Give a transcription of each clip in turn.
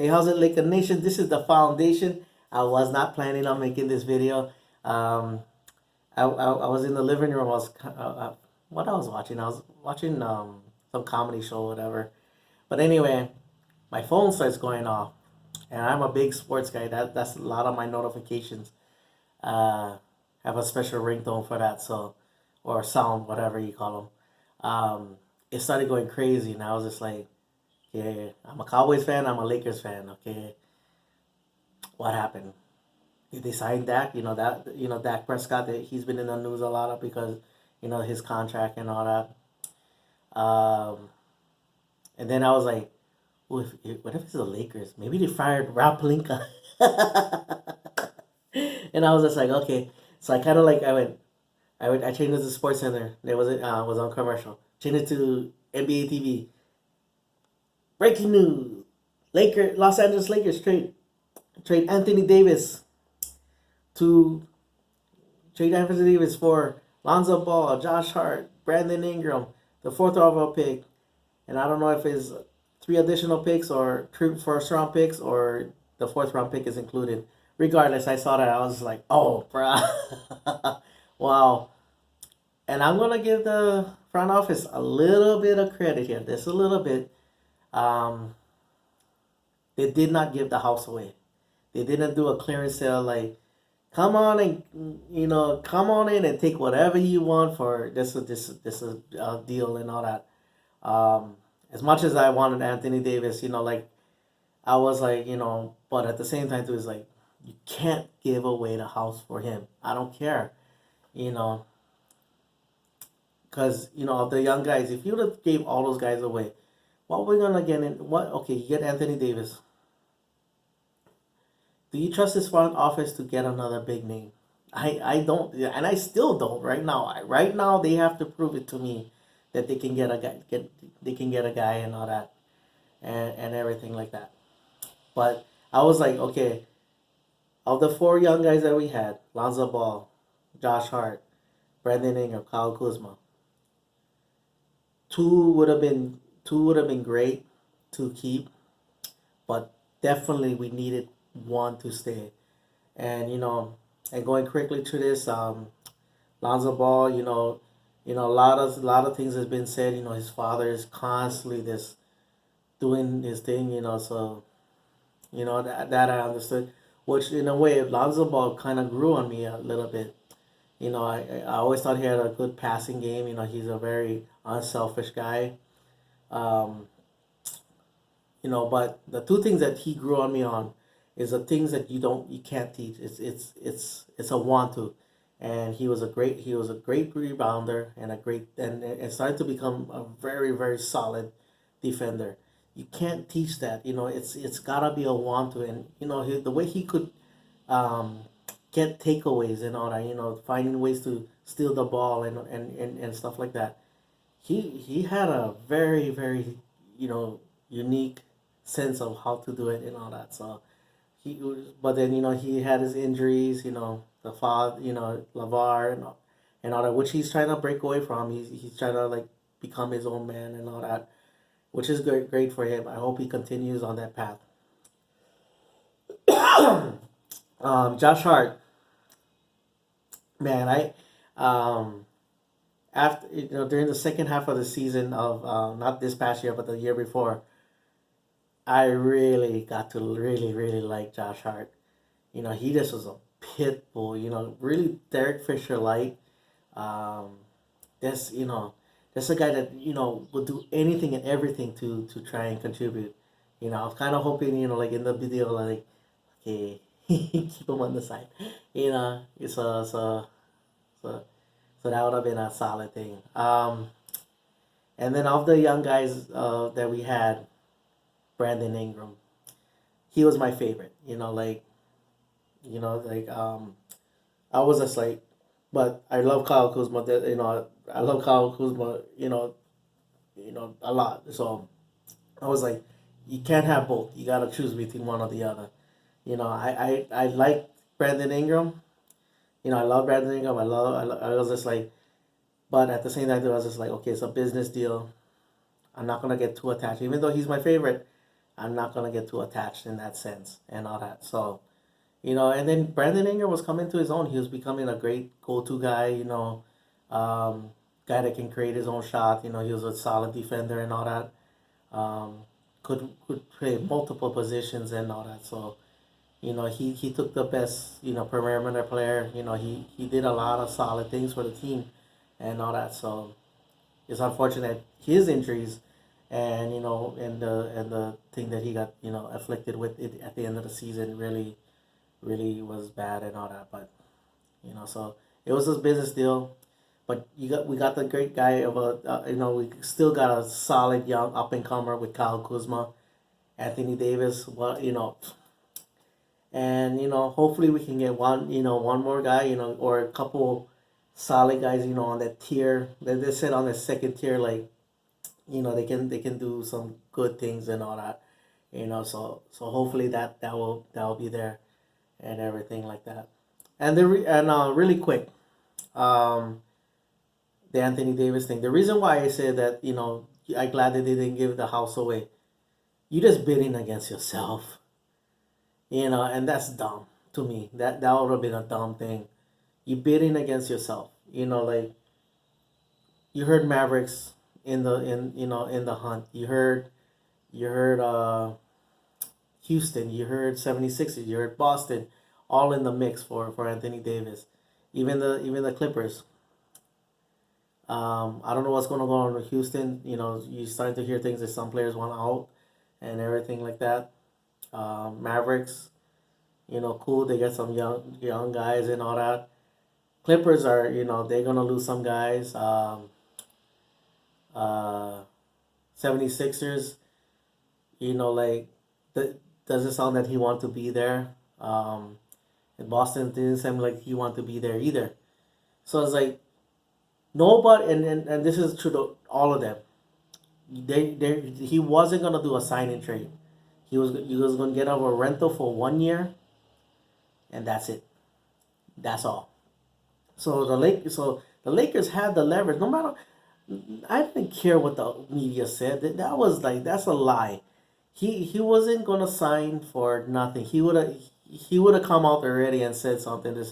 Hey, how's it, Laker Nation? This is the foundation. I was not planning on making this video. Um, I was in the living room. What I was watching? I was watching some comedy show, or whatever. But anyway, my phone starts going off, and I'm a big sports guy. That's a lot of my notifications. Uh, have a special ringtone for that, so or sound, whatever you call them. It started going crazy, and I was just like, "Yeah, I'm a Cowboys fan. I'm a Lakers fan. Okay, what happened? Did they sign Dak? Dak Prescott. He's been in the news a lot because his contract and all that. And then I was like, well, what if it's the Lakers? Maybe they fired Rob Pelinka. And I was just like, okay. So I kind of like I changed it to Sports Center. There was on commercial. Changed it to NBA TV. Breaking news: Los Angeles Lakers trade Anthony Davis to trade Anthony Davis for Lonzo Ball, Josh Hart, Brandon Ingram, the fourth overall pick, and I don't know if it's three additional picks or three first round picks or the fourth round pick is included. Regardless, I saw that I was like, oh, bruh. Wow. And I'm gonna give the front office a little bit of credit here. Just a little bit. Um, they did not give the house away. They didn't do a clearance sale like, come on and come on in and take whatever you want for this deal and all that. As much as I wanted Anthony Davis, like I was like, but at the same time too, it's like you can't give away the house for him. I don't care, you know, because of the young guys. If you would have gave all those guys away, what we're gonna get in? What? Okay, you get Anthony Davis. Do you trust his front office to get another big name? I don't, and I still don't right now. Right now, they have to prove it to me that they can get a guy and all that, and everything like that. But I was like, okay, of the four young guys that we had, Lonzo Ball, Josh Hart, Brandon Ingram, Kyle Kuzma, two would have been great to keep, but definitely we needed one to stay. And and going quickly to this, Lonzo Ball, a lot of things has been said. His father is constantly this doing his thing. So that I understood, which in a way Lonzo Ball kind of grew on me a little bit. I always thought he had a good passing game. He's a very unselfish guy. Um, but the two things that he grew on me on is the things that you can't teach. It's a want to, and he was a great rebounder and a great and started to become a very very solid defender. You can't teach that. It's gotta be a want to, and the way he could um, get takeaways and all that. Finding ways to steal the ball and stuff like that. He had a very very unique sense of how to do it and all that. So but then he had his injuries. The father, Lavar and all that, which he's trying to break away from. He's trying to like become his own man and all that, which is great for him. I hope he continues on that path. Josh Hart, man, um after during the second half of the season of not this past year but the year before, I really got to really really like Josh Hart. He just was a pit bull. Really Derek Fisher like. Um, that's that's a guy that will do anything and everything to try and contribute. I was kind of hoping like in the video like okay keep him on the side. So so that would have been a solid thing. And then of the young guys that we had, Brandon Ingram, he was my favorite. I was just like, but I love Kyle Kuzma. I love Kyle Kuzma. A lot. So I was like, you can't have both. You gotta choose between one or the other. I like Brandon Ingram. I love Brandon Ingram. I was just like, but at the same time, I was just like, okay, it's a business deal. I'm not gonna get too attached, even though he's my favorite. I'm not gonna get too attached in that sense and all that. So, and then Brandon Ingram was coming to his own. He was becoming a great go-to guy. Guy that can create his own shot. He was a solid defender and all that. Um, could play multiple positions and all that. So, he took the best, perimeter player. He did a lot of solid things for the team and all that. So it's unfortunate his injuries and and the thing that he got afflicted with it at the end of the season really was bad and all that. But so it was a business deal. But we got the great guy of we still got a solid young up and comer with Kyle Kuzma, Anthony Davis. Well, and hopefully we can get one more guy, or a couple solid guys, on that tier. They said on the second tier, like, they can do some good things and all that, so hopefully that will be there and everything like that. And really quick, um, the Anthony Davis thing. The reason why I say that, I'm glad that they didn't give the house away. You just bidding against yourself. And that's dumb to me. That would have been a dumb thing. You bidding against yourself. Like, you heard Mavericks in the hunt. You heard Houston, you heard 76ers, you heard Boston, all in the mix for Anthony Davis. Even the Clippers. I don't know what's going to go on with Houston. You starting to hear things that some players want out and everything like that. Mavericks, cool. They got some young guys and all that. Clippers are, they're gonna lose some guys. Uh, 76ers, like, the, doesn't sound that he want to be there. And Boston didn't seem like he want to be there either. So it's like nobody, and this is true to all of them. He wasn't gonna do a sign and trade. He was gonna get out of a rental for 1 year, and that's it. That's all. So the Lakers had the leverage. No matter, I didn't care what the media said. That's a lie. He wasn't gonna sign for nothing. He would have come out already and said something.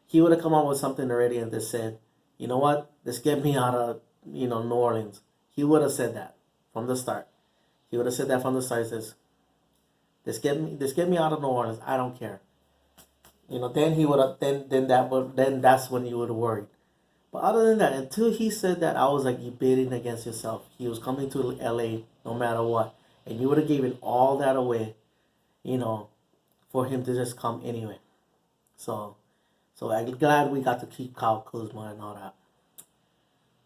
He would have come out with something already and just said, you know what, just get me out of New Orleans. He would have said that from the start. He would have said that from the start. He says, just get me out of New Orleans. I don't care. Then he would have then that's when you would have worried. But other than that, until he said that, I was like, you bidding against yourself. He was coming to LA no matter what. And you would have given all that away, you know, for him to just come anyway. So I'm glad we got to keep Kyle Kuzma and all that.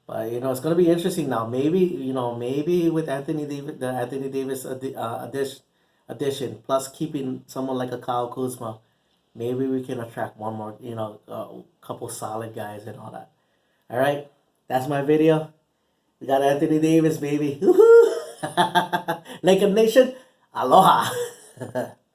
But it's gonna be interesting now. Maybe with Anthony Davis, the Anthony Davis addition, plus keeping someone like a Kyle Kuzma, maybe we can attract one more, couple solid guys and all that. All right, that's my video. We got Anthony Davis, baby. Woohoo! Laker Nation, aloha.